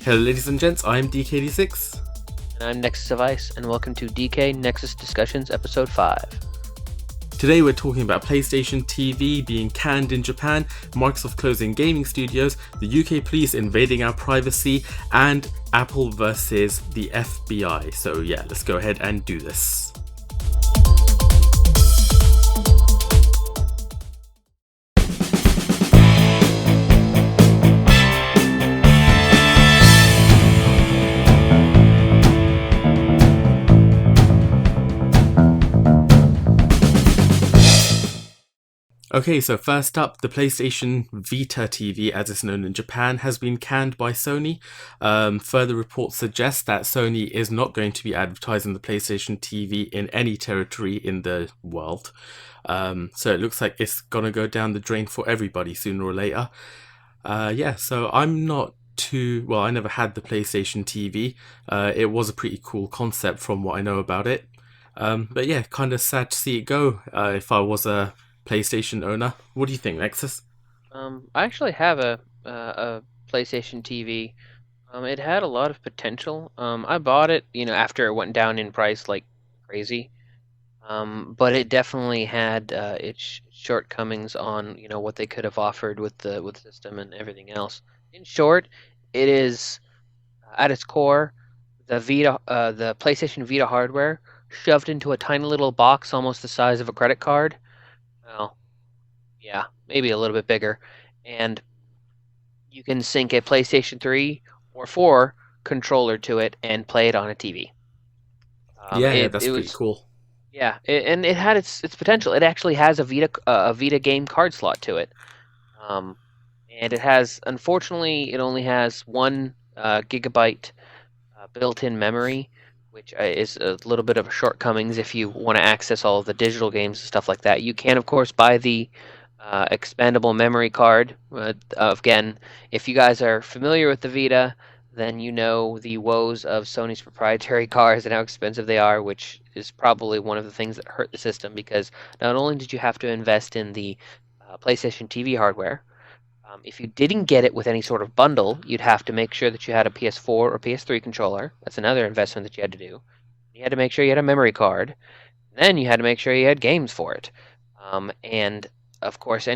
Hello ladies and gents, I'm DeeKay And I'm Nexus of Ice, and welcome to DeeKay Nexus Discussions Episode 5. Today we're talking about PlayStation TV being canned in Japan, Microsoft closing gaming studios, the UK police invading our privacy, and Apple versus the FBI. So yeah, let's go ahead and do this. Okay, so first up, the PlayStation Vita TV, as it's known in Japan, has been canned by Sony. Further reports suggest that Sony is not going to be advertising the PlayStation TV in any territory in the world. So it looks like it's gonna go down the drain for everybody sooner or later. So I'm not too... Well, I never had the PlayStation TV. It was a pretty cool concept from what I know about it. But yeah, kind of sad to see it go if I was a PlayStation owner. What do you think, Nexus? I actually have a PlayStation TV. It had a lot of potential. I bought it, after it went down in price like crazy. But it definitely had its shortcomings on, what they could have offered with the system and everything else. In short, it is at its core the PlayStation Vita hardware shoved into a tiny little box almost the size of a credit card. Well, yeah, maybe a little bit bigger. And you can sync a PlayStation 3 or 4 controller to it and play it on a TV. That's pretty cool. Yeah, and it had its potential. It actually has a Vita game card slot to it. And it has, unfortunately, it only has 1 gigabyte built-in memory, which is a little bit of a shortcomings if you want to access all of the digital games and stuff like that. You can, of course, buy the expandable memory card. Again, if you guys are familiar with the Vita, then you know the woes of Sony's proprietary cards and how expensive they are, which is probably one of the things that hurt the system, because not only did you have to invest in the PlayStation TV hardware, if you didn't get it with any sort of bundle, you'd have to make sure that you had a PS4 or PS3 controller. That's another investment that you had to do. You had to make sure you had a memory card. And then you had to make sure you had games for it. And of course,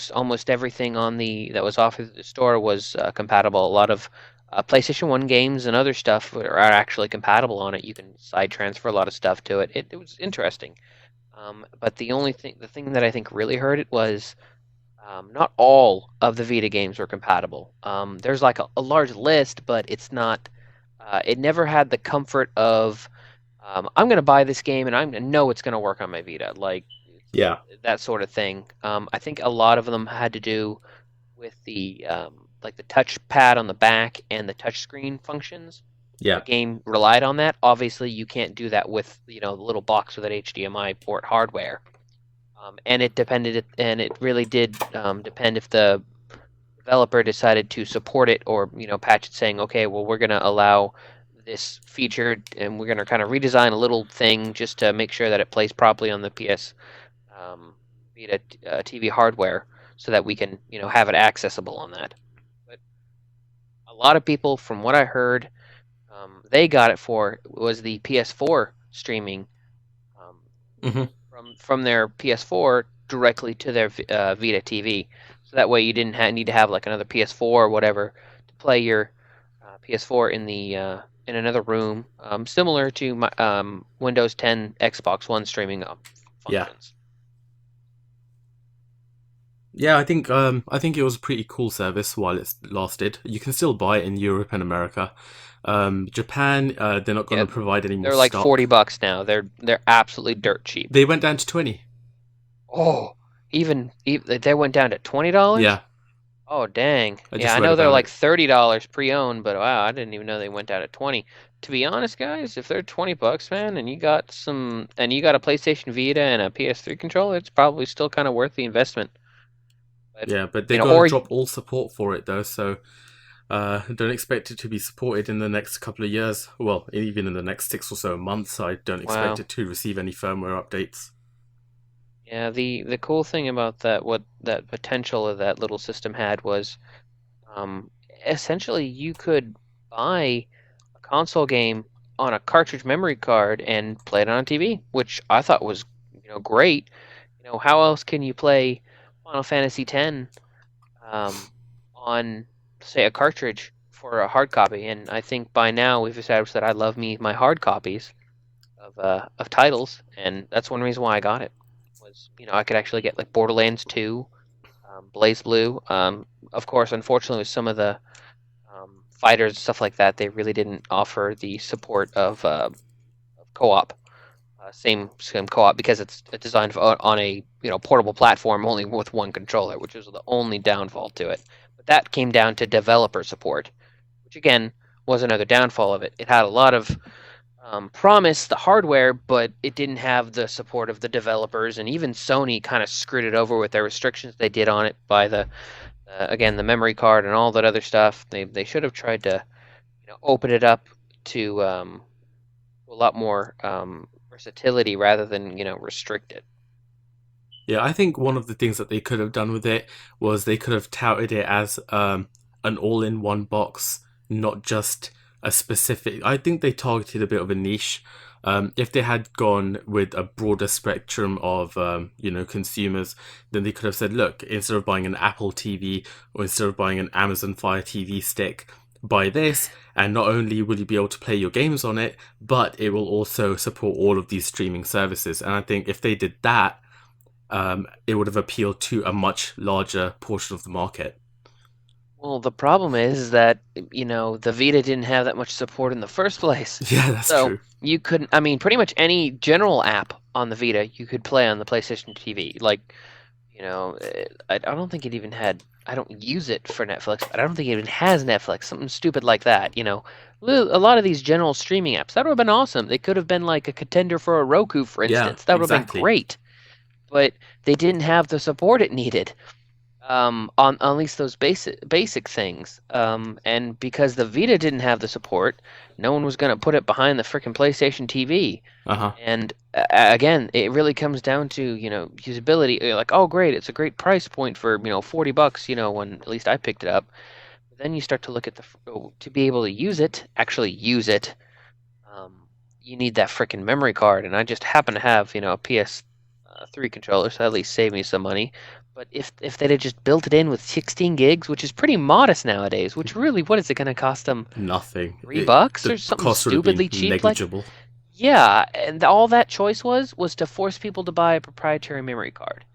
almost everything that was offered at the store was compatible. A lot of PlayStation 1 games and other stuff are actually compatible on it. You can side transfer a lot of stuff to it. It was interesting. But the thing that I think really hurt it was not all of the Vita games were compatible. There's like a large list, but it's not. It never had the comfort of I'm going to buy this game and I'm going to know it's going to work on my Vita, that sort of thing. I think a lot of them had to do with the the touch pad on the back and the touchscreen functions. Yeah, the game relied on that. Obviously, you can't do that with the little box with that HDMI port hardware. And it really did depend if the developer decided to support it or patch it, saying, okay, well, we're going to allow this feature and we're going to kind of redesign a little thing just to make sure that it plays properly on the PS Vita TV hardware, so that we can have it accessible on that. But a lot of people, from what I heard, they got it was the PS4 streaming. From their PS4 directly to their Vita TV, so that way you didn't need to have like another PS4 or whatever to play your PS4 in another room, similar to Windows 10 Xbox One streaming functions. Yeah, I think it was a pretty cool service while it lasted. You can still buy it in Europe and America. Japan, they're not going to provide any more They're like stock. $40 now. They're absolutely dirt cheap. They went down to 20. Oh, even they went down to $20? Yeah. Oh, dang. I know they're like $30 pre-owned, but wow, I didn't even know they went down to 20. To be honest, guys, if they're $20, man, and you got a PlayStation Vita and a PS3 controller, it's probably still kind of worth the investment. But they're going to drop all support for it, though, so don't expect it to be supported in the next couple of years. Well, even in the next 6 or so months, I don't expect it to receive any firmware updates. Yeah, the cool thing about what that potential of that little system had was, essentially you could buy a console game on a cartridge memory card and play it on a TV, which I thought was, great. How else can you play Final Fantasy X on, say, a cartridge for a hard copy? And I think by now we've established that I love my hard copies of titles, and that's one reason why I got it. Was I could actually get like Borderlands 2, Blaze Blue. Of course, unfortunately, with some of the fighters and stuff like that, they really didn't offer the support of co-op. Same co-op because it's designed on a portable platform only with one controller, which is the only downfall to it. But that came down to developer support, which again was another downfall of it. It had a lot of promise, the hardware, but it didn't have the support of the developers, and even Sony kind of screwed it over with their restrictions they did on it by the again the memory card and all that other stuff. They should have tried to open it up to a lot more versatility rather than restrict it. Yeah, I think one of the things that they could have done with it was they could have touted it as an all-in-one box, not just a specific. I think they targeted a bit of a niche. If they had gone with a broader spectrum of consumers, then they could have said, look, instead of buying an Apple TV or instead of buying an Amazon Fire TV stick, buy this, and not only will you be able to play your games on it, but it will also support all of these streaming services. And I think if they did that, it would have appealed to a much larger portion of the market. Well, the problem is that the Vita didn't have that much support in the first place. Yeah, that's So true. you couldn't. I mean, pretty much any general app on the Vita you could play on the PlayStation TV. Like, I don't think it even had. I don't use it for Netflix, but I don't think it even has Netflix. Something stupid like that. A lot of these general streaming apps that would have been awesome. They could have been like a contender for a Roku, for Yeah, instance. That would have been exactly. great. But they didn't have the support it needed on at least those basic things. And because the Vita didn't have the support, no one was going to put it behind the freaking PlayStation TV. Uh-huh. And again, it really comes down to usability. You're like, oh great, it's a great price point for $40. When at least I picked it up. But then you start to look at to be able to actually use it. You need that freaking memory card, and I just happen to have a PS3 controller, so at least save me some money. But if they'd have just built it in with 16 gigs, which is pretty modest nowadays, which really, what is it going to cost them? Nothing. $3 The or something cost would have been stupidly cheap? Like, negligible. yeah, and all that choice was to force people to buy a proprietary memory card.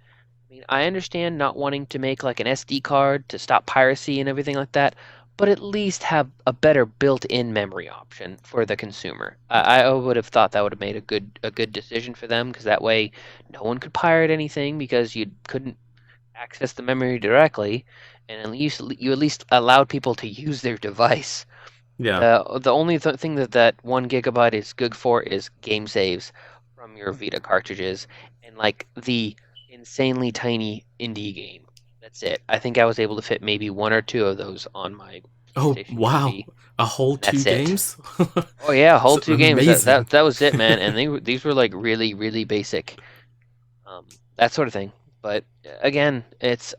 I mean, I understand not wanting to make like an SD card to stop piracy and everything like that, but at least have a better built-in memory option for the consumer. I would have thought that would have made a good decision for them, because that way no one could pirate anything because you couldn't access the memory directly, and at least you at least allowed people to use their device. Yeah. The only thing that 1 GB is good for is game saves from your Vita cartridges and like the insanely tiny indie game. That's it. I think I was able to fit maybe one or two of those on my Oh, PlayStation wow. TV, A whole and two that's it. games? Oh yeah, whole It's two games. That amazing. that that was it, man. And these were like really really basic, that sort of thing. But again, it's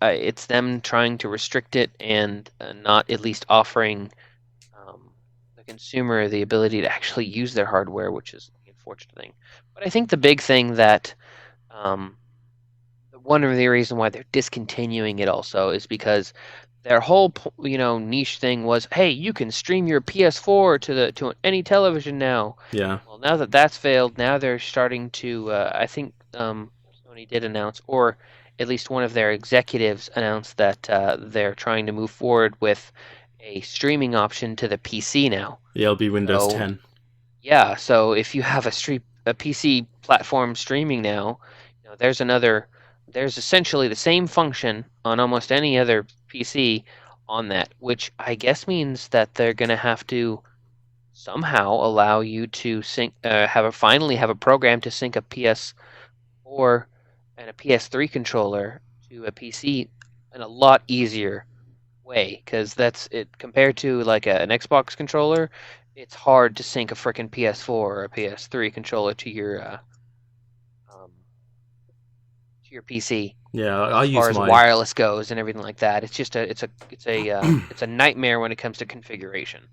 them trying to restrict it and not at least offering the consumer the ability to actually use their hardware, which is the unfortunate thing. But I think the big thing that um, one of the reasons why they're discontinuing it also is because their whole niche thing was, hey, you can stream your PS4 to any television now. Yeah. Well, now that that's failed, now they're starting to. I think Sony did announce, or at least one of their executives announced that they're trying to move forward with a streaming option to the PC now. Yeah, it'll be Windows So 10. yeah, so if you have a PC platform streaming now, there's essentially the same function on almost any other PC on that, which I guess means that they're going to have to somehow allow you to sync, finally have a program to sync a PS4 and a PS3 controller to a PC in a lot easier way, because that's it compared to like an Xbox controller. It's hard to sync a freaking PS4 or a PS3 controller um, to your PC Yeah, I as far use as my wireless goes and everything like that. It's just it's a nightmare when it comes to configuration.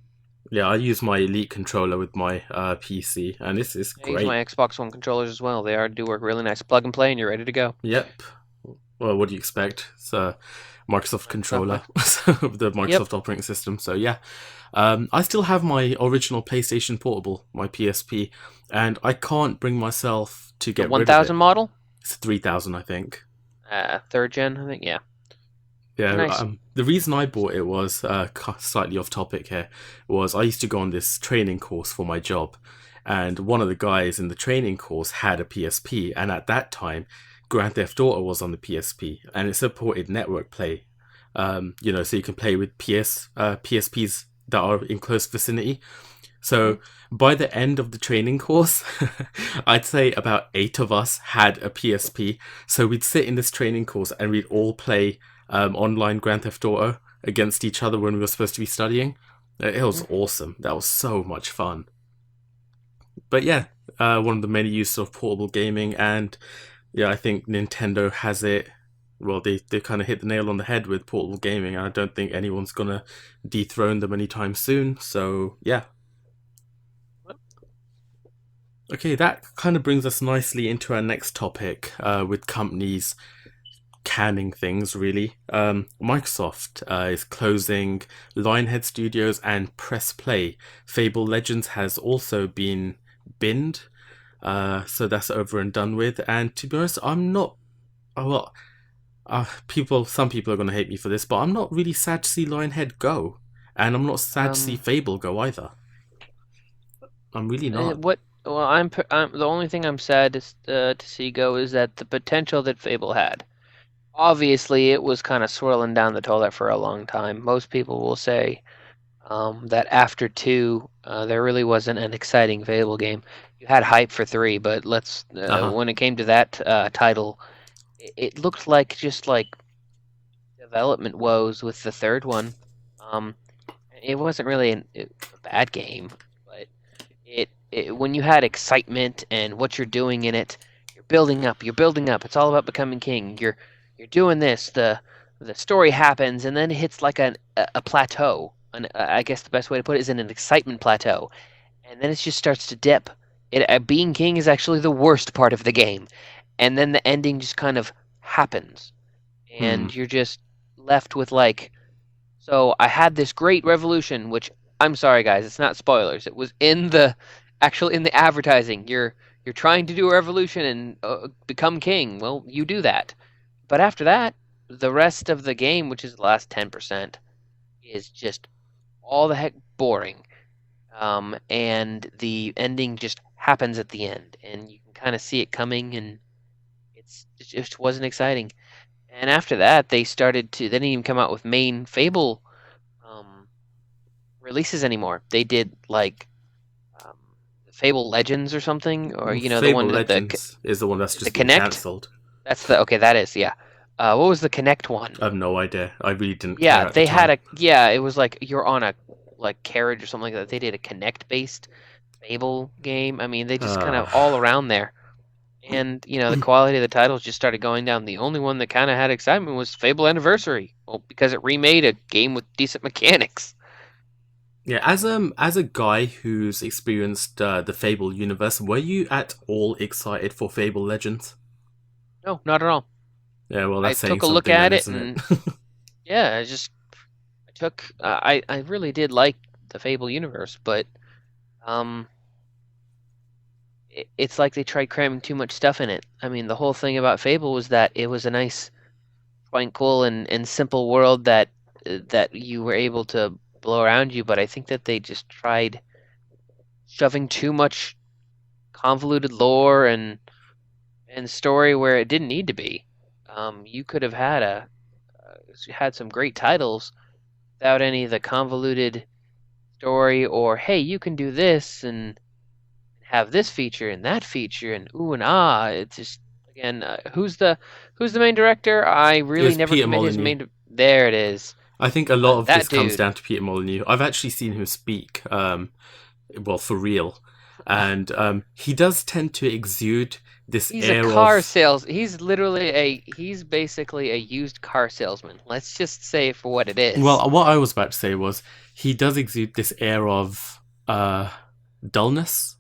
Yeah, I use my Elite controller with my PC, and it's I use my great. Xbox One controllers as well. They do work really nice. Plug and play, and you're ready to go. Yep. Well, what do you expect? It's a Microsoft Exactly. controller, the Yep. Microsoft operating system. So yeah, I still have my original PlayStation Portable, my PSP, and I can't bring myself to The get rid of 1000 it. model, It's 3000, I think. third gen, I think. Yeah, they're Yeah, nice. the reason I bought it was slightly off topic here. Was I used to go on this training course for my job, and one of the guys in the training course had a PSP, and at that time, Grand Theft Auto was on the PSP, and it supported network play. So you can play with PSPs that are in close vicinity. Hmm. So by the end of the training course, I'd say about 8 of us had a PSP. So we'd sit in this training course and we'd all play online Grand Theft Auto against each other when we were supposed to be studying. It was awesome. That was so much fun. But yeah, one of the many uses of portable gaming, and yeah, I think Nintendo has it. Well, they kind of hit the nail on the head with portable gaming, and I don't think anyone's gonna dethrone them anytime soon. So yeah. Okay, that kind of brings us nicely into our next topic, with companies canning things, really. Microsoft is closing Lionhead Studios and Press Play. Fable Legends has also been binned, so that's over and done with. And to be honest, I'm not. Well, some people are going to hate me for this, but I'm not really sad to see Lionhead go, and I'm not sad to see Um, Fable go either. I'm really not. what? Well, I'm the only thing I'm sad to see go is that the potential that Fable had. Obviously, it was kind of swirling down the toilet for a long time. Most people will say that after two, there really wasn't an exciting Fable game. You had hype for three, but Uh huh. when it came to that title, it looked like just like development woes with the third one. Um, it wasn't really a bad game, but when you had excitement and what you're doing in it, you're building up, you're building up. It's all about becoming king. You're doing this. The story happens, and then it hits like a plateau. And I guess the best way to put it is in an excitement plateau, and then it just starts to dip. Being king is actually the worst part of the game, and then the ending just kind of happens, Hmm. and you're just left with like, so I had this great revolution, which I'm sorry guys, it's not spoilers. It was in the actually in the advertising. You're trying to do a revolution and become king. Well, you do that. But after that, the rest of the game, which is the last 10%, is just all the heck boring. And the ending just happens at the end, and you can kind of see it coming, and it just wasn't exciting. And after that, they didn't even come out with main Fable um, releases anymore. They did like um, Fable Legends or something, or Well, the Fable one Legends is the one that's the just been Connect. cancelled. That's the okay. That is yeah. What was the Connect one? I have no idea. I really didn't Yeah, care at the they had time. a yeah. It was like you're on a like carriage or something like that. They did a Connect based Fable game. I mean, they just kind Uh, of all around there. And the quality of the titles just started going down. The only one that kind of had excitement was Fable Anniversary. Well, because it remade a game with decent mechanics. yeah, as a guy who's experienced the Fable universe, were you at all excited for Fable Legends? No, not at all. Yeah, well, I that's saying took a look something at then, it, isn't it? and yeah, I took I really did like the Fable universe, but um, it's like they tried cramming too much stuff in it. I mean, the whole thing about Fable was that it was a nice, tranquil, and simple world that you were able to blow around you. But I think that they just tried shoving too much convoluted lore and story where it didn't need to be. You could have had some great titles without any of the convoluted story, or hey, you can do this and have this feature and that feature and ooh and ah. It's just again, who's the main director? I It really was never Peter committed his Molyneux. main. There it is. I think a lot of That this comes dude. down to Peter Molyneux. I've actually seen him speak, well, for real. and he does tend to exude this He's a air car of. sales. He's basically a used car salesman. Let's just say it for what it is. Well, what I was about to say was he does exude this air of dullness.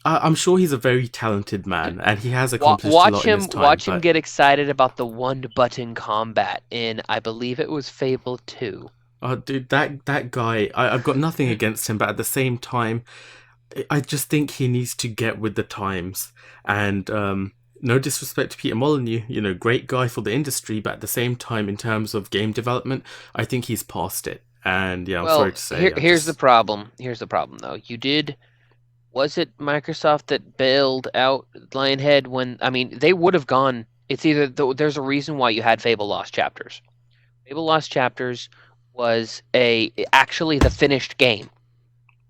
I'm sure he's a very talented man, and he has accomplished a lot in his time. Watch him But get excited about the one-button combat in, I believe it was Fable 2. dude, that guy, I've got nothing against him, but at the same time, I just think he needs to get with the times. And no disrespect to Peter Molyneux, great guy for the industry, but at the same time, in terms of game development, I think he's past it. And yeah, I'm sorry Well, to say, I'm here's the just. problem. Here's the problem, though. Was it Microsoft that bailed out Lionhead when, I mean, they would have gone. It's either, there's a reason why you had Fable Lost Chapters. Fable Lost Chapters was actually the finished game.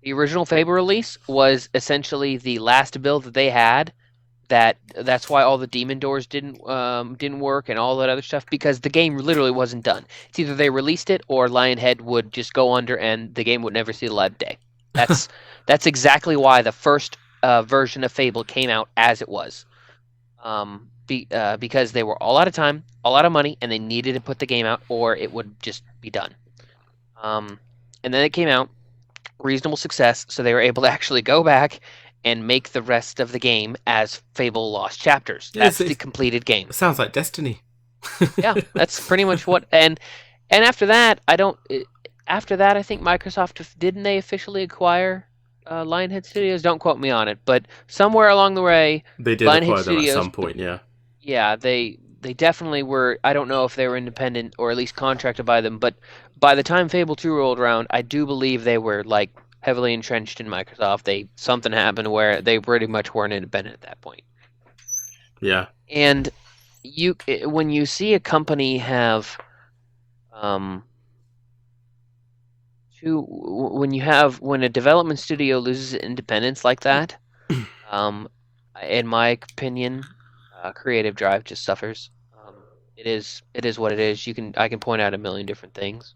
The original Fable release was essentially the last build that they had. That's why all the demon doors didn't work and all that other stuff, because the game literally wasn't done. It's either they released it or Lionhead would just go under and the game would never see the light of day. That's exactly why the first version of Fable came out as it was. Because they were all out of time, all out of money, and they needed to put the game out or it would just be done. And then it came out, reasonable success, so they were able to actually go back and make the rest of the game as Fable Lost Chapters. Yeah, That's the completed game. it sounds like Destiny. Yeah, that's pretty much what. And after that, I don't. After that, I think Microsoft, didn't they officially acquire Lionhead Studios? Don't quote me on it, but somewhere along the way, They did Lionhead acquire them at Studios. some point, yeah. Yeah, they definitely were. I don't know if they were independent or at least contracted by them, but by the time Fable 2 rolled around, I do believe they were like heavily entrenched in Microsoft. Something happened where they pretty much weren't independent at that point. Yeah. And when you see a company have when a development studio loses independence like that, in my opinion, creative drive just suffers. It is what it is. I can point out a million different things,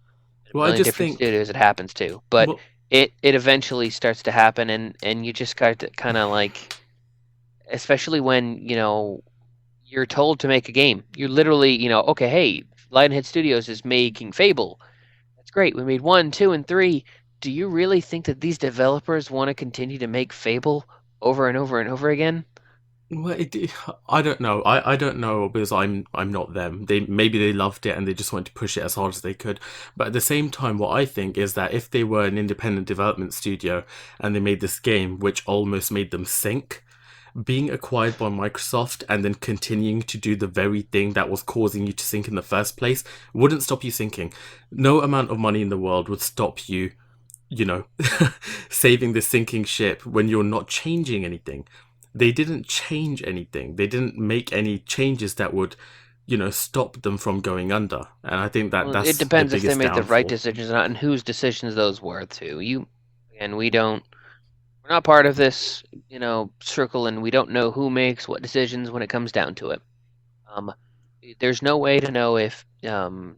a Well, I million just different think. studios it happens to, but Well, it eventually starts to happen, and you just got to kind of like, especially when you're told to make a game. You literally, okay, hey, Lionhead Studios is making Fable. That's great. We made 1, 2, and 3. Do you really think that these developers want to continue to make Fable over and over and over again? Well, I don't know. I don't know because I'm not them. Maybe they loved it and they just wanted to push it as hard as they could. But at the same time, what I think is that if they were an independent development studio and they made this game, which almost made them sink, being acquired by Microsoft and then continuing to do the very thing that was causing you to sink in the first place wouldn't stop you sinking. No amount of money in the world would stop you, you know, saving this sinking ship when you're not changing anything. They didn't change anything. They didn't make any changes that would, stop them from going under. And I think that Well, it that's the depends if they biggest made the right downfall. decisions or not, and whose decisions those were too. We don't. We're not part of this, circle, and we don't know who makes what decisions when it comes down to it. Um, there's no way to know if Lionhead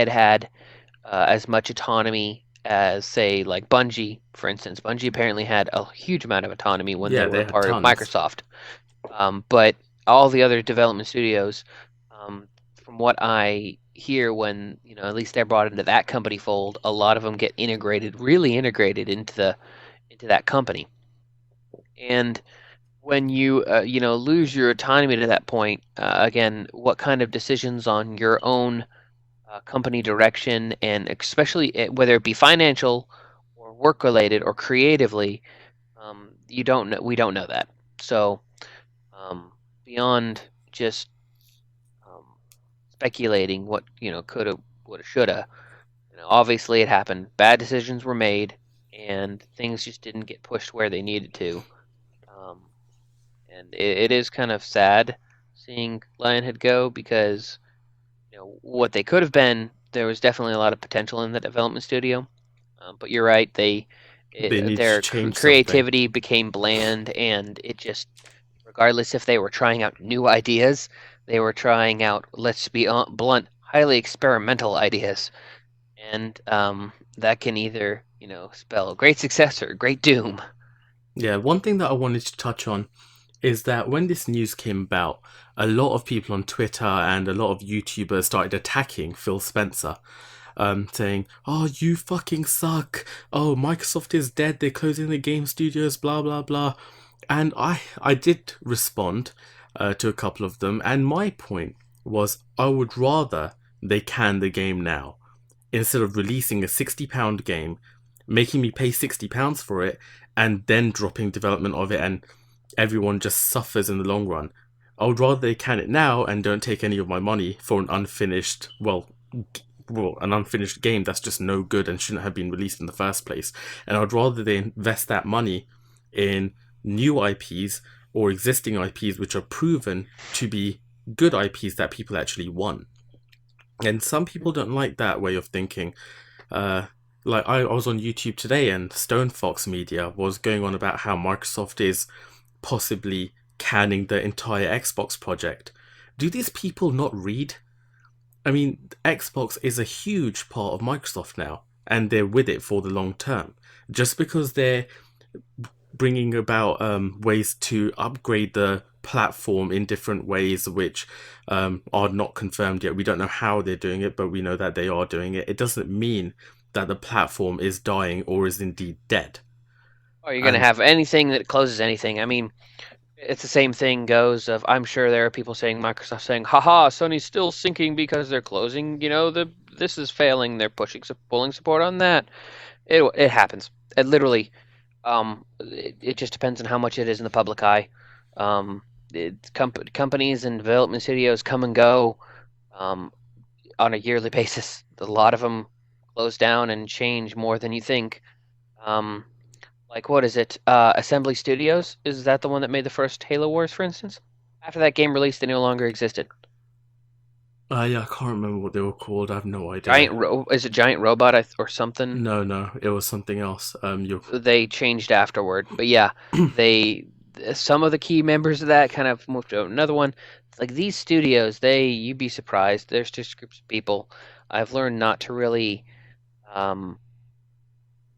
had as much autonomy as, say, like Bungie, for instance. Bungie apparently had a huge amount of autonomy when they Yeah, were they a had part of tons. Microsoft. But all the other development studios, from what I hear, when at least they're brought into that company fold, a lot of them get integrated, really integrated into that company. And when you lose your autonomy to that point, again, what kind of decisions on your own company direction, and especially whether it be financial or work related or creatively, you don't know. We don't know that. So beyond just um, speculating what could have, would have, should have. Obviously, it happened. Bad decisions were made, and things just didn't get pushed where they needed to. Um, and it is kind of sad seeing Lionhead go, because what they could have been. There was definitely a lot of potential in the development studio, but you're right. They need to Their change something. creativity became bland, and it just, regardless if they were trying out new ideas, they were trying out, let's be blunt, highly experimental ideas, and that can either spell great success or great doom. Yeah, one thing that I wanted to touch on is that when this news came about, a lot of people on Twitter and a lot of YouTubers started attacking Phil Spencer, saying, "Oh, you fucking suck! Oh, Microsoft is dead. They're closing the game studios. Blah blah blah." And I did respond to a couple of them, and my point was I would rather they can the game now instead of releasing a £60 game, making me pay £60 for it, and then dropping development of it, and everyone just suffers in the long run. I would rather they can it now and don't take any of my money for an unfinished, an unfinished game that's just no good and shouldn't have been released in the first place. And I'd rather they invest that money in new IPs or existing IPs which are proven to be good IPs that people actually want. And some people don't like that way of thinking. Like I was on YouTube today, and Stone Fox Media was going on about how Microsoft is possibly canning the entire Xbox project. Do these people not read? I mean, Xbox is a huge part of Microsoft now, and they're with it for the long term. Just because they're bringing about ways to upgrade the platform in different ways which are not confirmed yet. We don't know how they're doing it, but we know that they are doing it. It doesn't mean that the platform is dying or is indeed dead. Or you're going to And have anything that closes anything. I mean, it's the same thing goes of, I'm sure there are people saying, Microsoft saying, haha, Sony's still sinking because they're closing, this is failing, they're pulling support on that. It happens. It literally, it just depends on how much it is in the public eye. Companies and development studios come and go on a yearly basis. A lot of them close down and change more than you think. Like, what is it? Assembly Studios? Is that the one that made the first Halo Wars, for instance? After that game released, they no longer existed. yeah, I can't remember what they were called. I have no idea. Is it Giant Robot or something? No, it was something else. You They changed afterward, but yeah, they some of the key members of that kind of moved to another one. Like these studios, you'd be surprised. There's just groups of people. I've learned not to really um,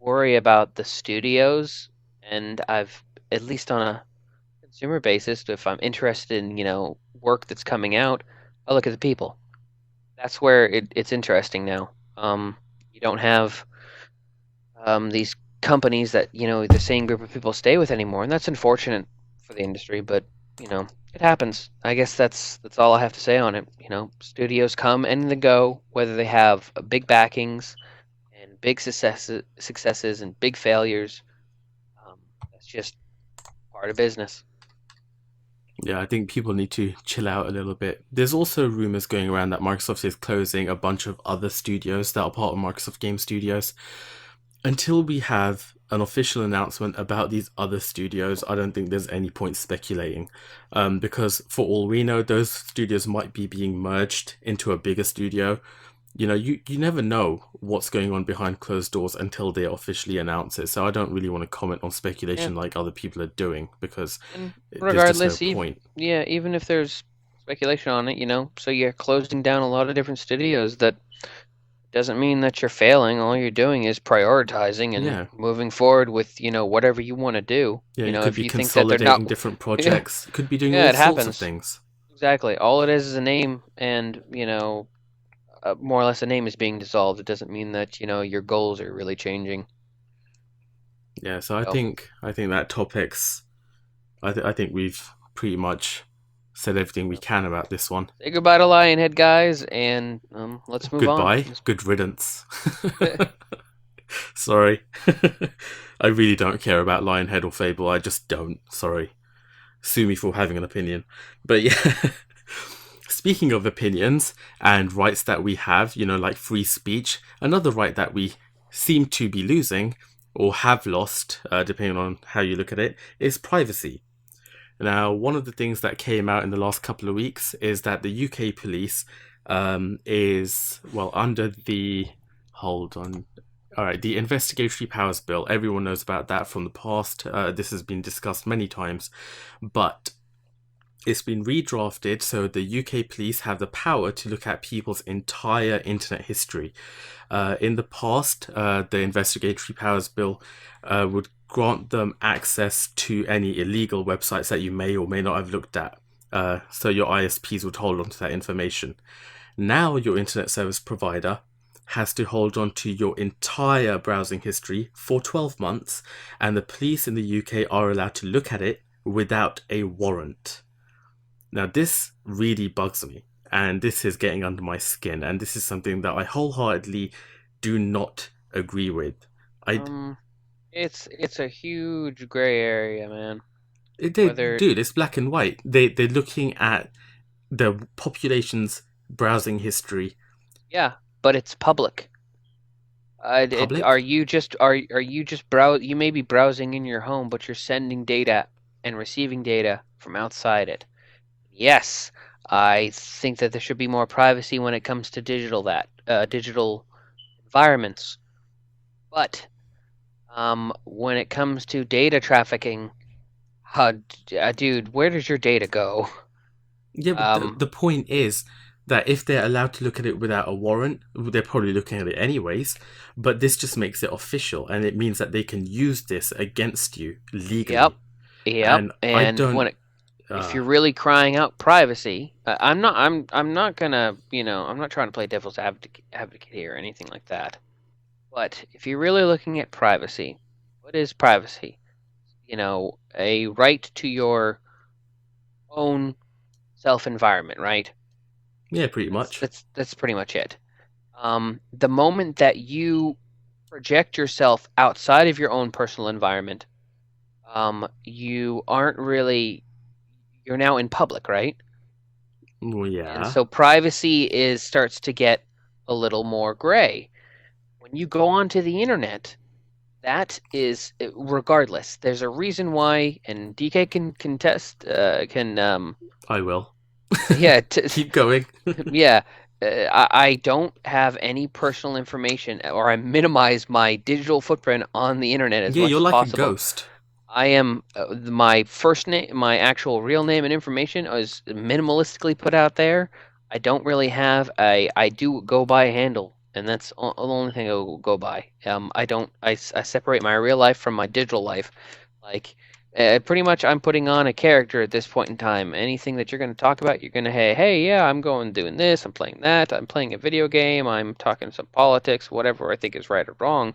worry about the studios, and I've at least on a consumer basis, if I'm interested in work that's coming out, I look at the people. That's where it's interesting now. You don't have these companies that the same group of people stay with anymore, and that's unfortunate for the industry. But it happens. I guess that's all I have to say on it. Studios come and they go, whether they have big backings and big successes and big failures. That's just part of business. Yeah, I think people need to chill out a little bit. There's also rumors going around that Microsoft is closing a bunch of other studios that are part of Microsoft Game Studios. Until we have an official announcement about these other studios, I don't think there's any point speculating. Because for all we know, those studios might be being merged into a bigger studio. You never know what's going on behind closed doors until they officially announce it. So I don't really want to comment on speculation Yeah. like other people are doing because And there's just no regardless, point. even if there's speculation on it, so you're closing down a lot of different studios. That doesn't mean that you're failing. All you're doing is prioritizing and Yeah, moving forward with whatever you want to do. yeah, you could If be you think that they're not, consolidating different yeah, projects. You could be doing yeah, all it sorts of happens. things. Exactly. All it is a name, and more or less a name is being dissolved. It doesn't mean that your goals are really changing. Yeah, so I So think that topic's. I think we've pretty much said everything we can about this one. say goodbye to LionHead, guys, and let's move on. Goodbye. Good riddance. Sorry. I really don't care about Lionhead or Fable. I just don't. Sorry. Sue me for having an opinion. But yeah. Speaking of opinions and rights that we have, like free speech, another right that we seem to be losing or have lost, depending on how you look at it, is privacy. Now, one of the things that came out in the last couple of weeks is that the UK police is, under the. Hold on. All right, the Investigatory Powers Bill. Everyone knows about that from the past. This has been discussed many times. But It's been redrafted so the UK police have the power to look at people's entire internet history. In the past, the Investigatory Powers Bill would grant them access to any illegal websites that you may or may not have looked at. So your ISPs would hold on to that information. Now your internet service provider has to hold on to your entire browsing history for 12 months, and the police in the UK are allowed to look at it without a warrant. Now, this really bugs me, and this is getting under my skin, and this is something that I wholeheartedly do not agree with. It's a huge gray area, man. Dude, it's black and white. They're looking at the population's browsing history. Yeah, but it's public. Public? Are you just browse? You may be browsing in your home, but you're sending data and receiving data from outside it. Yes, I think that there should be more privacy when it comes to digital environments. But when it comes to data trafficking, dude, where does your data go? Yeah, but the point is that if they're allowed to look at it without a warrant, they're probably looking at it anyways. But this just makes it official, and it means that they can use this against you legally. Yep. And I don't. when if you're really crying out privacy, I'm not gonna, I'm not trying to play devil's advocate here or anything like that. But if you're really looking at privacy, what is privacy? A right to your own self-environment, right? Yeah, pretty much. That's pretty much it. The moment that you project yourself outside of your own personal environment, you aren't really, you're now in public, right? Well, yeah. And so privacy starts to get a little more gray. When you go onto the internet, that is, regardless, there's a reason why, and DeeKay can contest, I will. Yeah. Keep going. Yeah. I don't have any personal information, or I minimize my digital footprint on the internet as much you're as like possible. a ghost. I am my first name, my actual real name and information is minimalistically put out there. I don't really have I do go by a handle, and that's the only thing I will go by. I separate my real life from my digital life. Like, pretty much I'm putting on a character at this point in time. Anything that you're going to talk about, you're going to, hey, yeah, I'm going doing this, I'm playing that, I'm playing a video game, I'm talking some politics, whatever I think is right or wrong.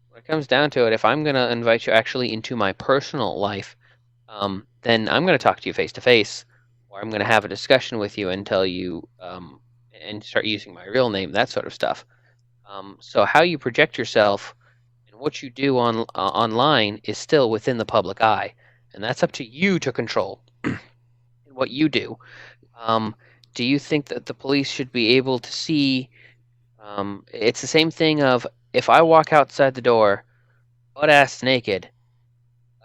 When it comes down to it, if I'm going to invite you actually into my personal life, then I'm going to talk to you face to face, or I'm going to have a discussion with you and tell you, and start using my real name, that sort of stuff. So how you project yourself and what you do online is still within the public eye, and that's up to you to control what you do. Do you think that the police should be able to see? It's the same thing of, if I walk outside the door, butt-ass naked,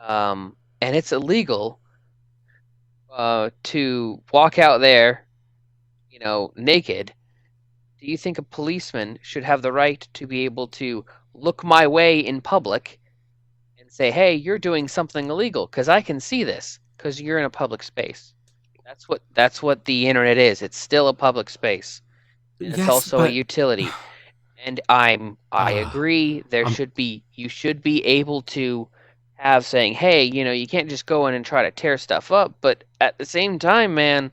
and it's illegal to walk out there, naked, do you think a policeman should have the right to be able to look my way in public and say, hey, you're doing something illegal, because I can see this, because you're in a public space? That's what the internet is. It's still a public space. And it's also a utility. And I agree. You should be able to have saying, hey, you can't just go in and try to tear stuff up. But at the same time, man,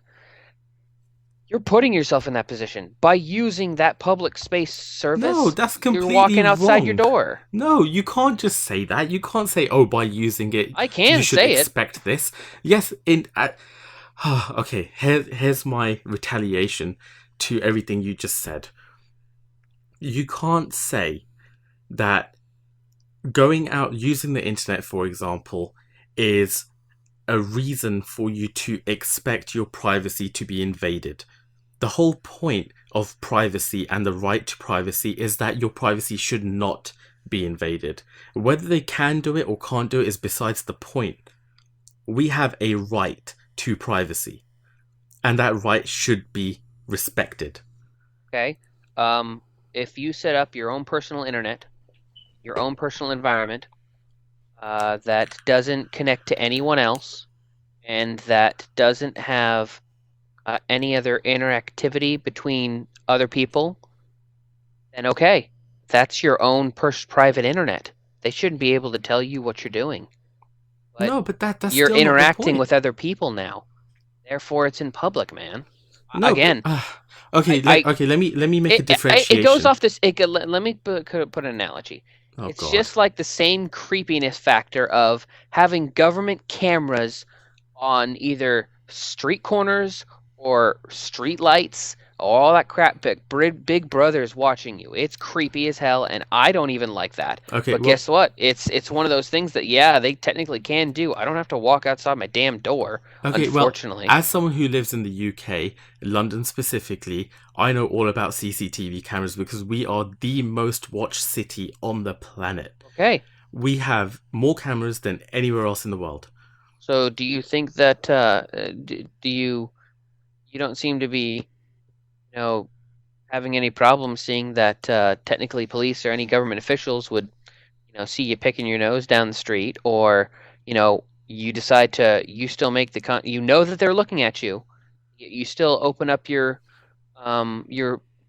you're putting yourself in that position by using that public space service. No, that's completely You're walking outside wrong. your door. No, you can't just say that. You can't say, oh, by using it, I can you should say expect this. Yes, okay, here's my retaliation to everything you just said. You can't say that going out using the internet, for example, is a reason for you to expect your privacy to be invaded. The whole point of privacy and the right to privacy is that your privacy should not be invaded. Whether they can do it or can't do it is besides the point. We have a right to privacy, and that right should be respected. Okay. If you set up your own personal internet, your own personal environment, that doesn't connect to anyone else, and that doesn't have any other interactivity between other people, then okay, that's your own private internet. They shouldn't be able to tell you what you're doing. But No, but that's you're still not the interacting point. with other people now. Therefore, it's in public, man. No, but Again, okay, let me make a it goes differentiation. off this. Let me put an analogy. Oh It's God. just like the same creepiness factor of having government cameras on either street corners or street lights, all that crap. Big Brother's watching you. It's creepy as hell, and I don't even like that. Okay, But well, guess what? It's one of those things that yeah, they technically can do. I don't have to walk outside my damn door, okay, well, unfortunately. as someone who lives in the UK, London specifically, I know all about CCTV cameras because we are the most watched city on the planet. Okay. We have more cameras than anywhere else in the world. So do you think that do you don't seem to be, having any problem seeing that technically police or any government officials would, see you picking your nose down the street, or, you decide to you still make you know that they're looking at you. You still open up your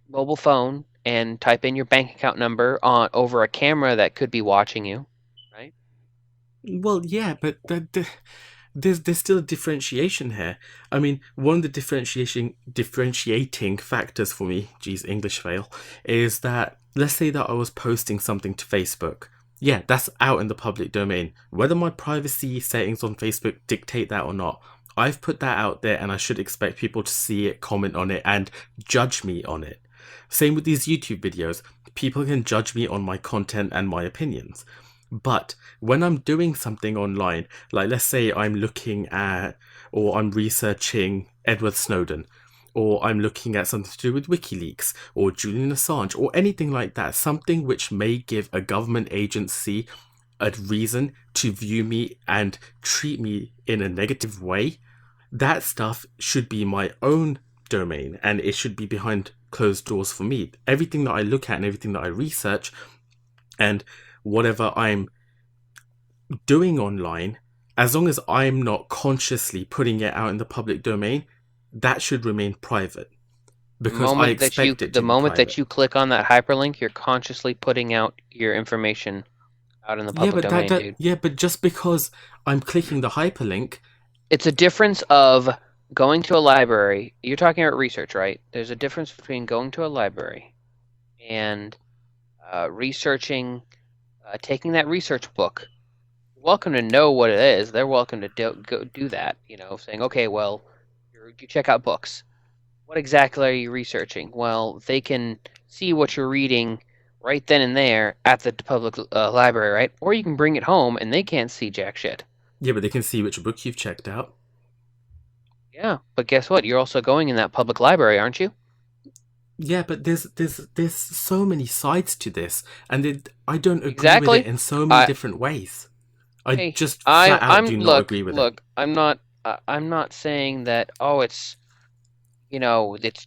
mobile phone and type in your bank account number on over a camera that could be watching you, right? Well, yeah, but there's still a differentiation here. I mean, one of the differentiating factors for me, geez, English fail, is that let's say that I was posting something to Facebook. Yeah, that's out in the public domain. Whether my privacy settings on Facebook dictate that or not, I've put that out there and I should expect people to see it, comment on it, and judge me on it. Same with these YouTube videos. People can judge me on my content and my opinions. But when I'm doing something online, like let's say I'm looking at or I'm researching Edward Snowden, or I'm looking at something to do with WikiLeaks or Julian Assange or anything like that, something which may give a government agency a reason to view me and treat me in a negative way, that stuff should be my own domain and it should be behind closed doors for me. Everything that I look at and everything that I research and whatever I'm doing online, as long as I'm not consciously putting it out in the public domain, that should remain private because I expect it The to be moment that private. you click on that hyperlink, you're consciously putting out your information out in the Yeah, public but domain, dude. but just because I'm clicking the hyperlink, It's a difference of going to a library. You're talking about research, right? There's a difference between going to a library and researching, taking that research book. You're welcome to know what it is. They're welcome to go do that. Saying, okay, well, you check out books. What exactly are you researching? Well, they can see what you're reading right then and there at the public library, right? Or you can bring it home and they can't see jack shit. yeah, but they can see which book you've checked out. Yeah, but guess what? You're also going in that public library, aren't you? Yeah, but there's so many sides to this, and I don't agree with it Exactly. in so many I different ways. I Hey, just flat out I'm do not look, agree with it. look. I'm not saying that. Oh, it's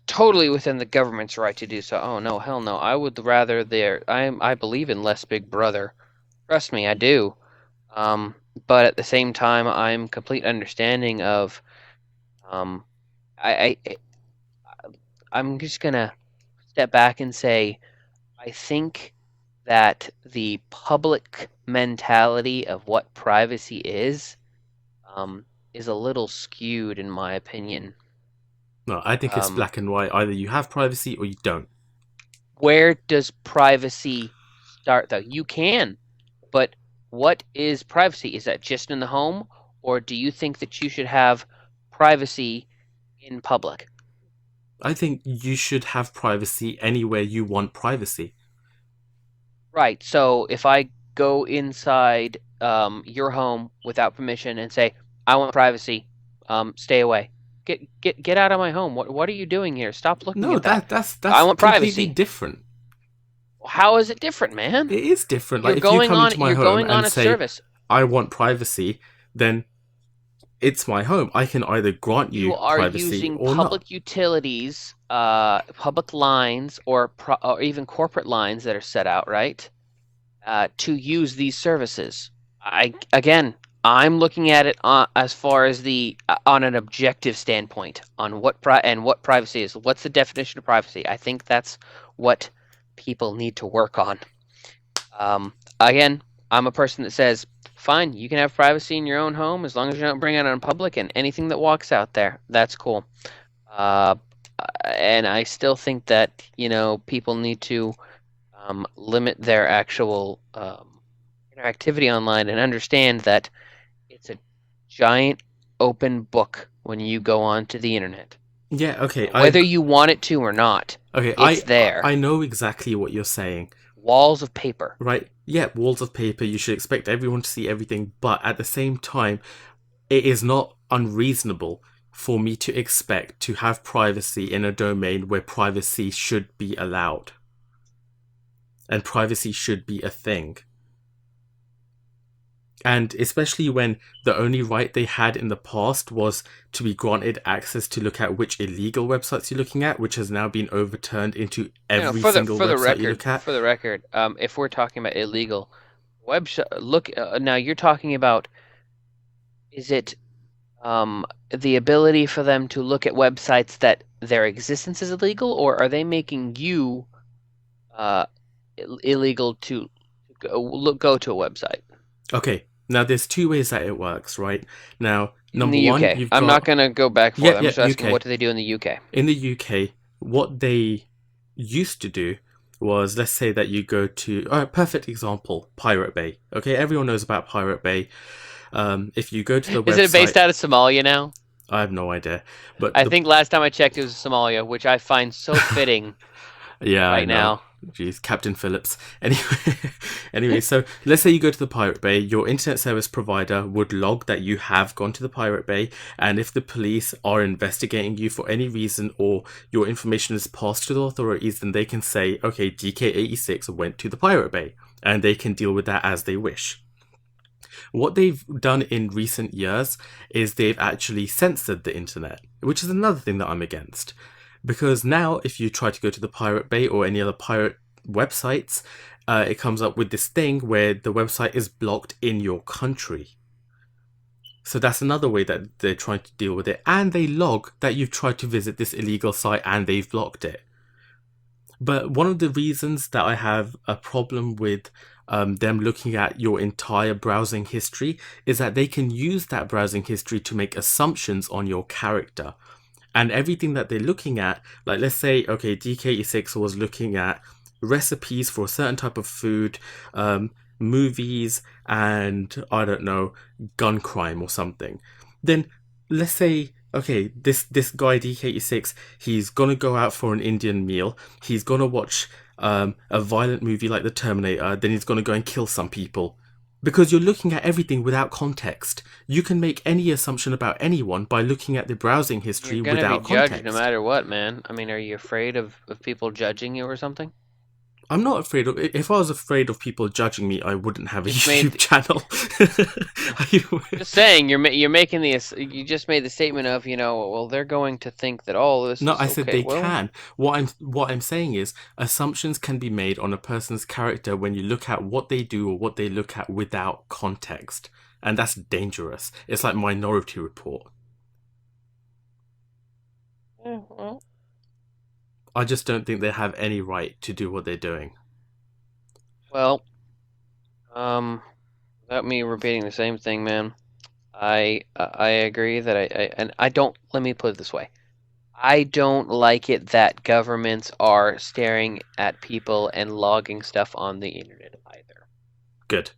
totally within the government's right to do so. Oh no, hell no. I would rather I believe in less Big Brother. Trust me, I do. Um, but at the same time, I'm complete understanding of um, I I'm just gonna step back and say I think that the public mentality of what privacy is a little skewed in my opinion. No, I think it's Um, black and white. Either you have privacy or you don't. where does privacy start though? You can, but what is privacy? Is that just in the home, or do you think that you should have privacy in public? I think you should have privacy anywhere you want privacy. Right. So if I go inside your home without permission and say, I want privacy, stay away. Get out of my home. What are you doing here? Stop looking No, at that. I that's want completely privacy. different. How is it different, man? It is different. Like if you come into my You're home going on and a say service. I want privacy, then it's my home. I can either grant You you are privacy using or not. public utilities, public lines, or even corporate lines that are set out, right? To use these services. Again, I'm looking at it as far as on an objective standpoint on what privacy is. What's the definition of privacy? I think that's what people need to work on. Again, I'm a person that says, fine, you can have privacy in your own home as long as you don't bring it on public, and anything that walks out there, that's cool. And I still think that people need to limit their actual interactivity online and understand that it's a giant open book when you go onto the internet. Yeah, okay. Whether you want it to or not, okay, it's there. I know exactly what you're saying. Walls of paper. Right? Yeah, walls of paper. You should expect everyone to see everything, but at the same time, it is not unreasonable for me to expect to have privacy in a domain where privacy should be allowed. And privacy should be a thing. And especially when the only right they had in the past was to be granted access to look at which illegal websites you're looking at, which has now been overturned into every single website you look at. For the record, if we're talking about illegal website, now you're talking about, is it the ability for them to look at websites that their existence is illegal, or are they making you illegal to go to a website? Okay, now there's two ways that it works, right? Now, number one, I'm not going to go back for it. I'm just asking, what do they do in the UK? In the UK, what they used to do was, let's say that you go to, perfect example, Pirate Bay. Okay, everyone knows about Pirate Bay. If you go to the website... Is it based out of Somalia now? I have no idea. But I think last time I checked it was Somalia, which I find so fitting right now. Jeez, Captain Phillips. Anyway, so let's say you go to the Pirate Bay, your internet service provider would log that you have gone to the Pirate Bay, and if the police are investigating you for any reason or your information is passed to the authorities, then they can say, okay, DK86 went to the Pirate Bay, and they can deal with that as they wish. What they've done in recent years is they've actually censored the internet, which is another thing that I'm against. Because now, if you try to go to the Pirate Bay or any other pirate websites, it comes up with this thing where the website is blocked in your country. So that's another way that they're trying to deal with it. And they log that you've tried to visit this illegal site and they've blocked it. But one of the reasons that I have a problem with them looking at your entire browsing history is that they can use that browsing history to make assumptions on your character. And everything that they're looking at, like let's say, okay, DK86 was looking at recipes for a certain type of food, movies, and I don't know, gun crime or something. Then let's say, okay, this guy DK86, he's gonna go out for an Indian meal. He's gonna watch a violent movie like The Terminator. Then he's gonna go and kill some people. Because you're looking at everything without context. You can make any assumption about anyone by looking at the browsing history without context. You're gonna be judged no matter what, man. I mean, are you afraid of people judging you or something? I'm not afraid of... If I was afraid of people judging me, I wouldn't have a YouTube channel. Just saying, you're making you just made the statement of, well, they're going to think that all this No, is I said okay. they can. What I'm saying is, assumptions can be made on a person's character when you look at what they do or what they look at without context. And that's dangerous. It's like Minority Report. Yeah, well... I just don't think they have any right to do what they're doing. Well, without me repeating the same thing, man, I agree that I don't. Let me put it this way: I don't like it that governments are staring at people and logging stuff on the internet either. Good.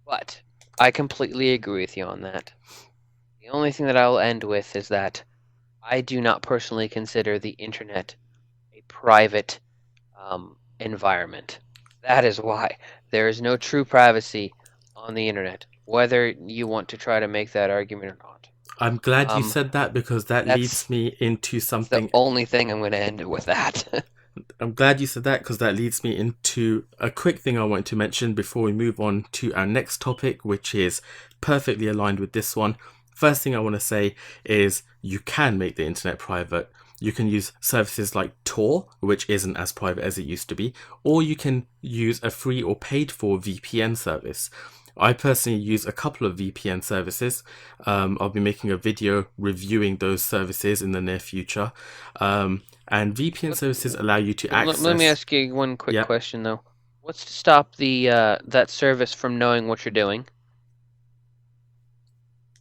But I completely agree with you on that. The only thing that I'll end with is that I do not personally consider the internet private environment. That is why there is no true privacy on the internet, whether you want to try to make that argument or not. I'm glad you said that because that leads me into something... That's the only thing I'm going to end with that. I'm glad you said that because that leads me into a quick thing I want to mention before we move on to our next topic, which is perfectly aligned with this one. First thing I want to say is you can make the internet private. You can use services like Tor, which isn't as private as it used to be, or you can use a free or paid for VPN service. I personally use a couple of VPN services. I'll be making a video reviewing those services in the near future. And VPN services allow you to access... Let me ask you one quick Yep. question, though. What's to stop the that service from knowing what you're doing?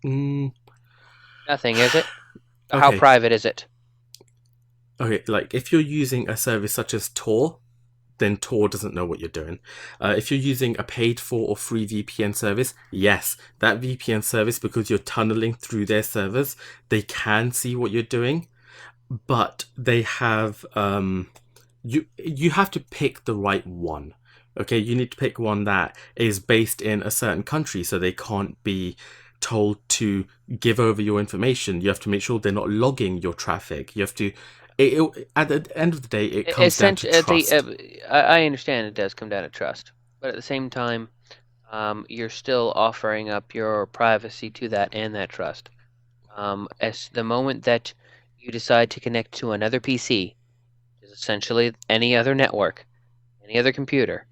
Nothing, is it? Okay. How private is it? Okay, like if you're using a service such as Tor, then Tor doesn't know what you're doing. If you're using a paid for or free VPN service, yes, that VPN service, because you're tunneling through their servers, they can see what you're doing, but they have you have to pick the right one. Okay, you need to pick one that is based in a certain country, so they can't be told to give over your information. You have to make sure they're not logging your traffic. You have to. At the end of the day, it comes down to trust. I understand it does come down to trust, but at the same time, you're still offering up your privacy to that and that trust. As the moment that you decide to connect to another PC, which is essentially any other network, any other computer,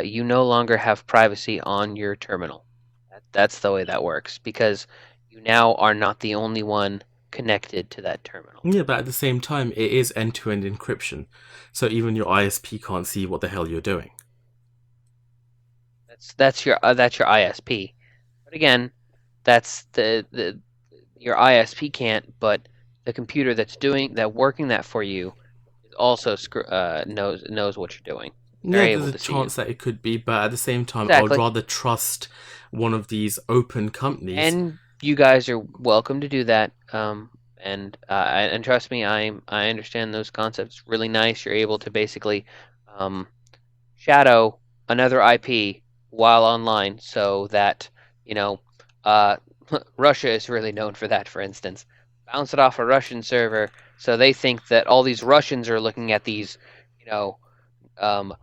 you no longer have privacy on your terminal. That's the way that works, because you now are not the only one connected to that terminal. Yeah, but at the same time, it is end-to-end encryption, so even your ISP can't see what the hell you're doing. That's your ISP, but again, that's your ISP can't, but the computer that's working that for you also knows what you're doing. Yeah, there's a chance that it could be, but at the same time, Exactly. I would rather trust one of these open companies. And you guys are welcome to do that. And trust me, I understand those concepts really nice. You're able to basically shadow another IP while online, so that Russia is really known for that. For instance, bounce it off a Russian server, so they think that all these Russians are looking at these,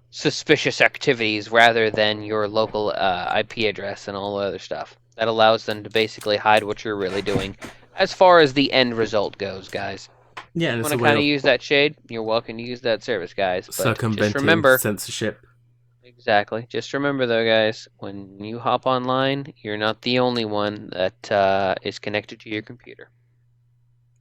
suspicious activities rather than your local IP address and all the other stuff. That allows them to basically hide what you're really doing, as far as the end result goes, guys. Yeah, and if you want to kind of use that shade, you're welcome to use that service, guys. But circumventing just remember, censorship. Exactly. Just remember, though, guys, when you hop online, you're not the only one that is connected to your computer.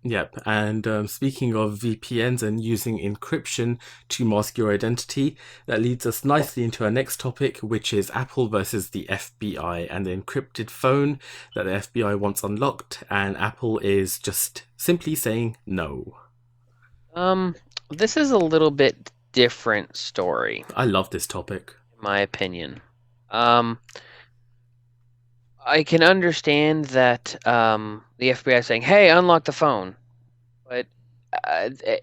Yep, and speaking of VPNs and using encryption to mask your identity, that leads us nicely into our next topic, which is Apple versus the FBI and the encrypted phone that the FBI wants unlocked, and Apple is just simply saying no. This is a little bit different story. I love this topic. In my opinion. I can understand that the FBI is saying, "Hey, unlock the phone," but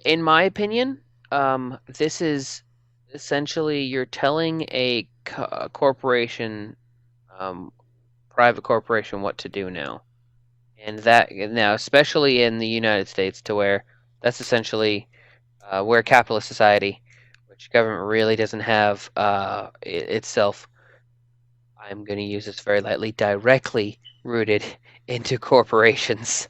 in my opinion, this is essentially you're telling a corporation, private corporation, what to do now, and that now, especially in the United States, to where that's essentially we're a capitalist society, which government really doesn't have itself. I'm going to use this very lightly, directly rooted into corporations.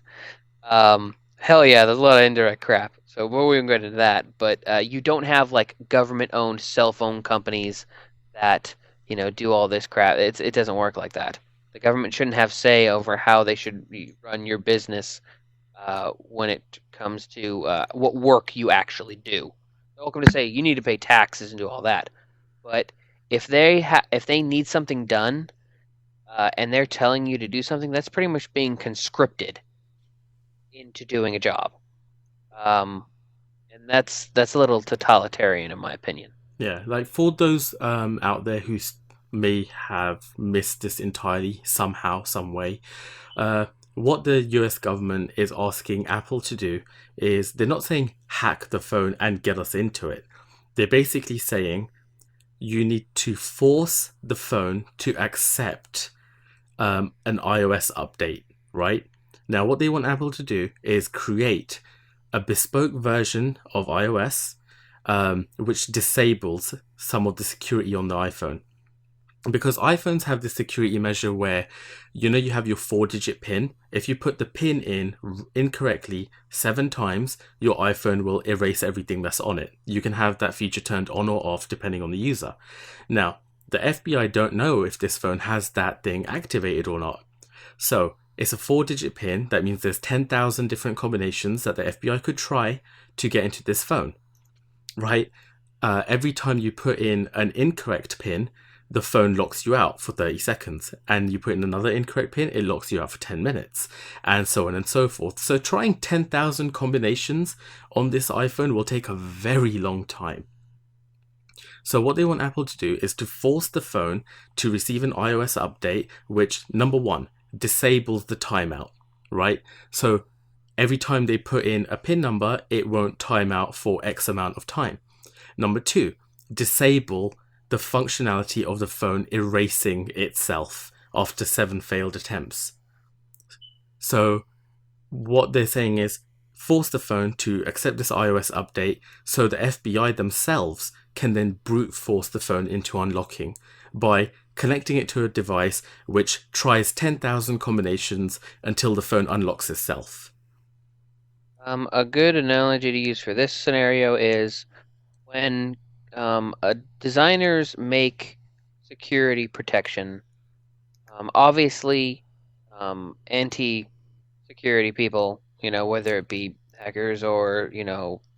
Hell yeah, there's a lot of indirect crap. So we won't go into that. But you don't have like government-owned cell phone companies that do all this crap. It doesn't work like that. The government shouldn't have say over how they should run your business when it comes to what work you actually do. They're welcome to say you need to pay taxes and do all that, but if they need something done, and they're telling you to do something, that's pretty much being conscripted into doing a job, and that's a little totalitarian in my opinion. Yeah, like for those out there who may have missed this entirely somehow, some way, what the US government is asking Apple to do is they're not saying hack the phone and get us into it. They're basically saying you need to force the phone to accept an iOS update, right? Now, what they want Apple to do is create a bespoke version of iOS which disables some of the security on the iPhone. Because iPhones have this security measure where, you have your 4-digit PIN. If you put the PIN in incorrectly 7 times, your iPhone will erase everything that's on it. You can have that feature turned on or off depending on the user. Now, the FBI don't know if this phone has that thing activated or not. So it's a 4-digit PIN. That means there's 10,000 different combinations that the FBI could try to get into this phone, right? Every time you put in an incorrect PIN, the phone locks you out for 30 seconds. And you put in another incorrect PIN, it locks you out for 10 minutes. And so on and so forth. So trying 10,000 combinations on this iPhone will take a very long time. So what they want Apple to do is to force the phone to receive an iOS update, which, number one, disables the timeout, right? So every time they put in a PIN number, it won't time out for X amount of time. Number two, disable the functionality of the phone erasing itself after 7 failed attempts. So what they're saying is force the phone to accept this iOS update so the FBI themselves can then brute force the phone into unlocking by connecting it to a device which tries 10,000 combinations until the phone unlocks itself. A good analogy to use for this scenario is when designers make security protection. Obviously, anti-security people, whether it be hackers or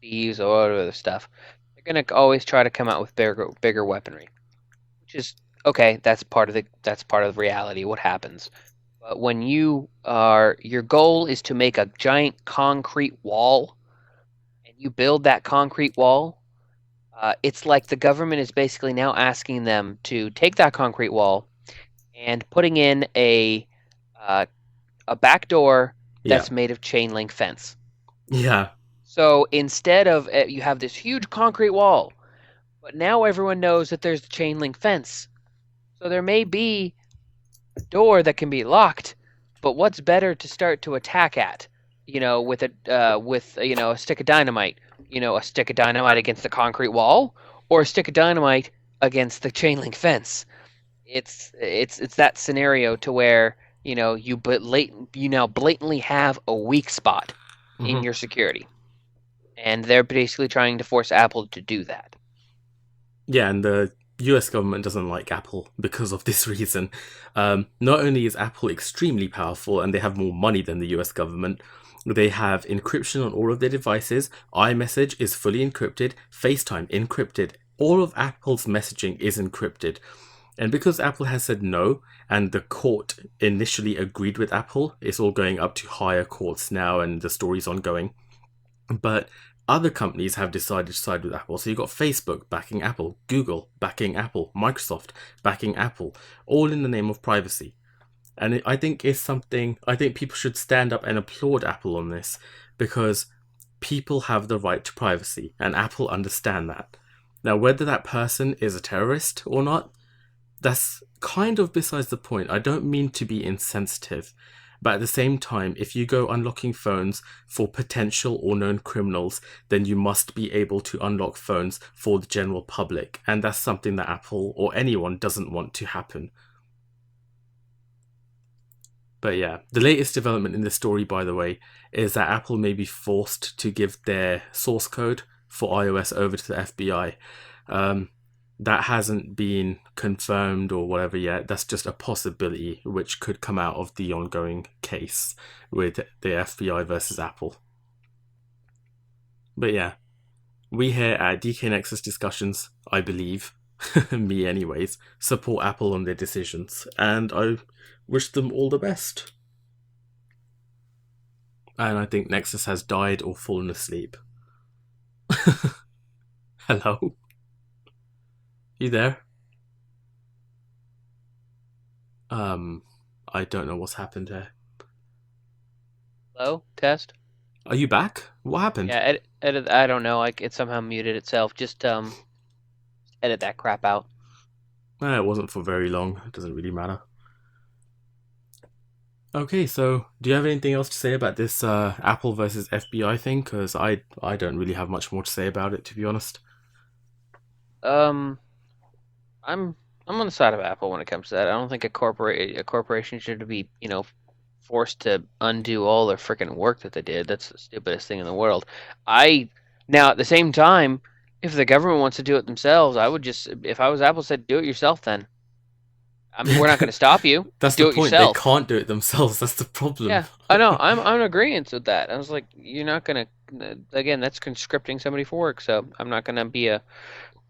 thieves or other stuff, they're gonna always try to come out with bigger weaponry, which is okay. That's part of the reality. What happens? But when your goal is to make a giant concrete wall, and you build that concrete wall, it's like the government is basically now asking them to take that concrete wall and putting in a back door that's made of chain link fence. Yeah. So instead of you have this huge concrete wall, but now everyone knows that there's the chain link fence. So there may be a door that can be locked, but what's better to start to attack at? With a stick of dynamite. A stick of dynamite against the concrete wall, or a stick of dynamite against the chain link fence. It's that scenario to where you now blatantly have a weak spot in your security, and they're basically trying to force Apple to do that. Yeah, and the US government doesn't like Apple because of this reason. Not only is Apple extremely powerful and they have more money than the US government, they have encryption on all of their devices. iMessage is fully encrypted, FaceTime encrypted. All of Apple's messaging is encrypted. And because Apple has said no, and the court initially agreed with Apple, it's all going up to higher courts now and the story's ongoing. But other companies have decided to side with Apple. So you've got Facebook backing Apple, Google backing Apple, Microsoft backing Apple, all in the name of privacy. And I think people should stand up and applaud Apple on this, because people have the right to privacy and Apple understand that. Now, whether that person is a terrorist or not, that's kind of besides the point. I don't mean to be insensitive, but at the same time, if you go unlocking phones for potential or known criminals, then you must be able to unlock phones for the general public. And that's something that Apple or anyone doesn't want to happen. But yeah, the latest development in this story, by the way, is that Apple may be forced to give their source code for iOS over to the FBI. That hasn't been confirmed or whatever yet. That's just a possibility which could come out of the ongoing case with the FBI versus Apple. But yeah, we here at DeeKay Nexus Discussions, I believe, me anyways, support Apple on their decisions, and I wish them all the best. And I think Nexus has died or fallen asleep. Hello? You there? I don't know what's happened here. Hello? Test? Are you back? What happened? Yeah, edit. I don't know. Like, it somehow muted itself. Just edit that crap out. It wasn't for very long. It doesn't really matter. Okay, so do you have anything else to say about this Apple versus FBI thing? Because I don't really have much more to say about it, to be honest. I'm on the side of Apple when it comes to that. I don't think a corporation should be, forced to undo all their freaking work that they did. That's the stupidest thing in the world. Now at the same time, If the government wants to do it themselves, I would just, if I was Apple, said do it yourself then. I mean, we're not going to stop you. That's Do the it point. yourself. They can't do it themselves. That's the problem. Yeah, I know. I'm in agreement with that. I was like, you're not going to, again, that's conscripting somebody for work, so I'm not going to be a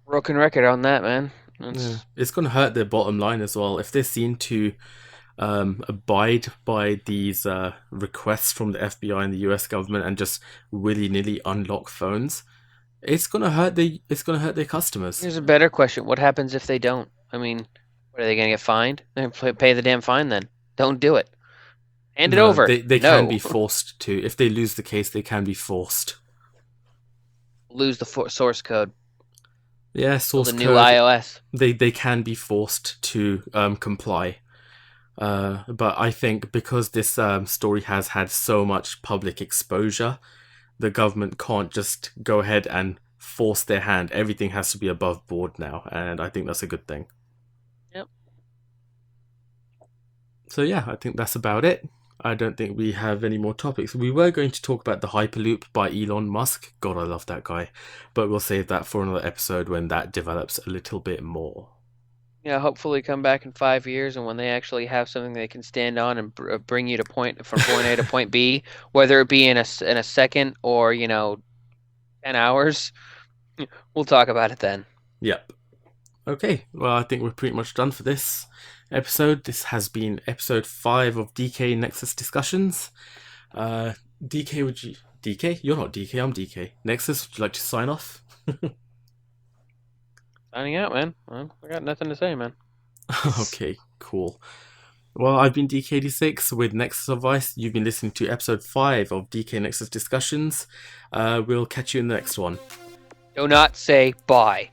broken record on that, man. Yeah. It's going to hurt their bottom line as well. If they're seen to abide by these requests from the FBI and the US government and just willy-nilly unlock phones, it's going to hurt their customers. Here's a better question. What happens if they don't? I mean, what, are they going to get fined? They pay the damn fine then. Don't do it. Hand it over. They can be forced to. If they lose the case, they can be forced. Lose the source code. Yeah, source code. The new iOS. They can be forced to comply. But I think because this story has had so much public exposure, the government can't just go ahead and force their hand. Everything has to be above board now, and I think that's a good thing. Yep. So yeah, I think that's about it. I don't think we have any more topics. We were going to talk about the Hyperloop by Elon Musk. God, I love that guy. But we'll save that for another episode when that develops a little bit more. Yeah, hopefully come back in 5 years, and when they actually have something they can stand on and bring you to from point A to point B, whether it be in a second or 10 hours, we'll talk about it then. Yep. Okay, well, I think we're pretty much done for this episode. This has been episode 5 of DeeKay Nexus Discussions. DeeKay, DeeKay? You're not DeeKay, I'm DeeKay. Nexus, would you like to sign off? Signing out, man. Well, I got nothing to say, man. Okay, cool. Well, I've been DK86 with Nexus Advice. You've been listening to episode 5 of DeeKay Nexus Discussions. We'll catch you in the next one. Do not say bye.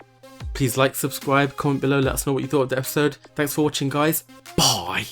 Please like, subscribe, comment below, let us know what you thought of the episode. Thanks for watching, guys. Bye!